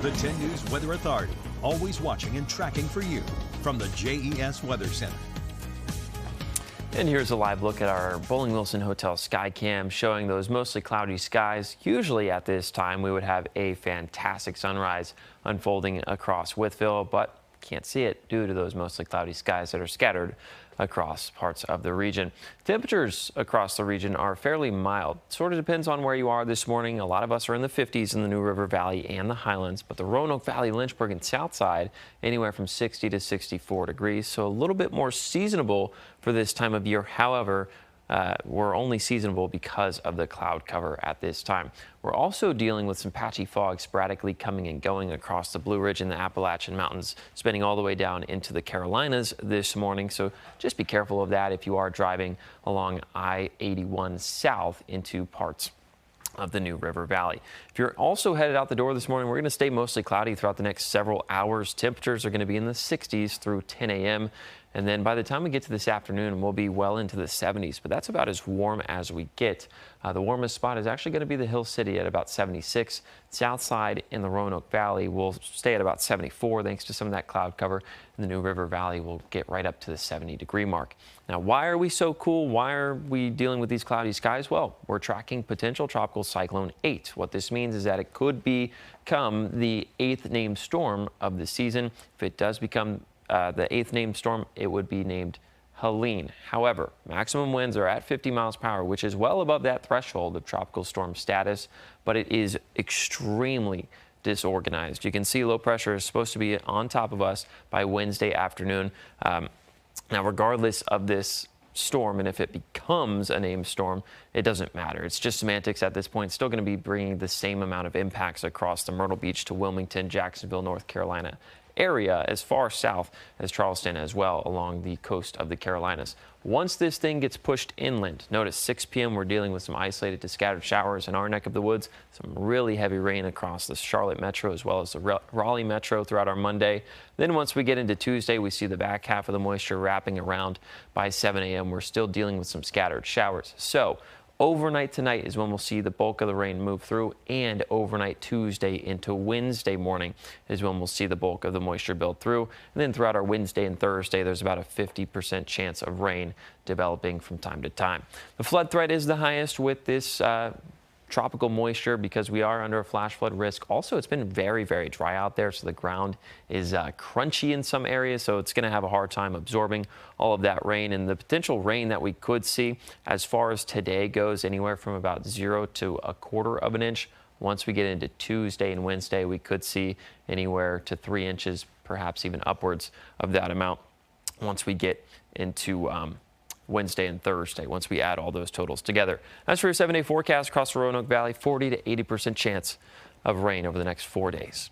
The 10 News Weather Authority, always watching and tracking for you from the JES Weather Center. And here's a live look at our Bowling Wilson Hotel Skycam showing those mostly cloudy skies. Usually at this time we would have a fantastic sunrise unfolding across Wytheville, but can't see it due to those mostly cloudy skies that are scattered across parts of the region. Temperatures across the region are fairly mild. Sort of depends on where you are this morning. A lot of us are in the 50s in the New River Valley and the Highlands, but the Roanoke Valley, Lynchburg, and Southside anywhere from 60 to 64 degrees. So a little bit more seasonable for this time of year. However, we're only seasonable because of the cloud cover at this time. We're also dealing with some patchy fog sporadically coming and going across the Blue Ridge and the Appalachian Mountains, spinning all the way down into the Carolinas this morning. So just be careful of that if you are driving along I-81 south into parts of the New River Valley. If you're also headed out the door this morning, we're going to stay mostly cloudy throughout the next several hours. Temperatures are going to be in the 60s through 10 a.m. And then by the time we get to this afternoon, we'll be well into the 70s, but that's about as warm as we get. The warmest spot is actually going to be the Hill City at about 76. Southside in the Roanoke Valley will stay at about 74 thanks to some of that cloud cover. And the New River Valley will get right up to the 70-degree mark. Now, why are we so cool? Why are we dealing with these cloudy skies? Well, we're tracking potential tropical cyclone 8. What this means is that it could become the 8th named storm of the season. If it does become the 8th named storm, it would be named Helene. However, maximum winds are at 50 miles per hour, which is well above that threshold of tropical storm status, but it is extremely disorganized. You can see low pressure is supposed to be on top of us by Wednesday afternoon. Now, regardless of this storm, and if it becomes a named storm, it doesn't matter. It's just semantics at this point. It's still going to be bringing the same amount of impacts across the Myrtle Beach to Wilmington, Jacksonville, North Carolina area, as far south as Charleston as well along the coast of the Carolinas. Once this thing gets pushed inland, notice 6 p.m. we're dealing with some isolated to scattered showers in our neck of the woods, some really heavy rain across the Charlotte metro as well as the Raleigh metro throughout our Monday. Then once we get into Tuesday, we see the back half of the moisture wrapping around by 7 a.m. We're still dealing with some scattered showers. So overnight tonight is when we'll see the bulk of the rain move through, and overnight Tuesday into Wednesday morning is when we'll see the bulk of the moisture build through. And then throughout our Wednesday and Thursday, there's about a 50% chance of rain developing from time to time. The flood threat is the highest with this tropical moisture because we are under a flash flood risk. Also, it's been very, very dry out there, so the ground is crunchy in some areas, so it's going to have a hard time absorbing all of that rain. And the potential rain that we could see as far as today goes, anywhere from about 0 to 1/4 of an inch. Once we get into Tuesday and Wednesday, we could see anywhere to 3 inches, perhaps even upwards of that amount once we get into Wednesday and Thursday, once we add all those totals together. As for your 7-day forecast across the Roanoke Valley, 40 to 80% chance of rain over the next 4 days.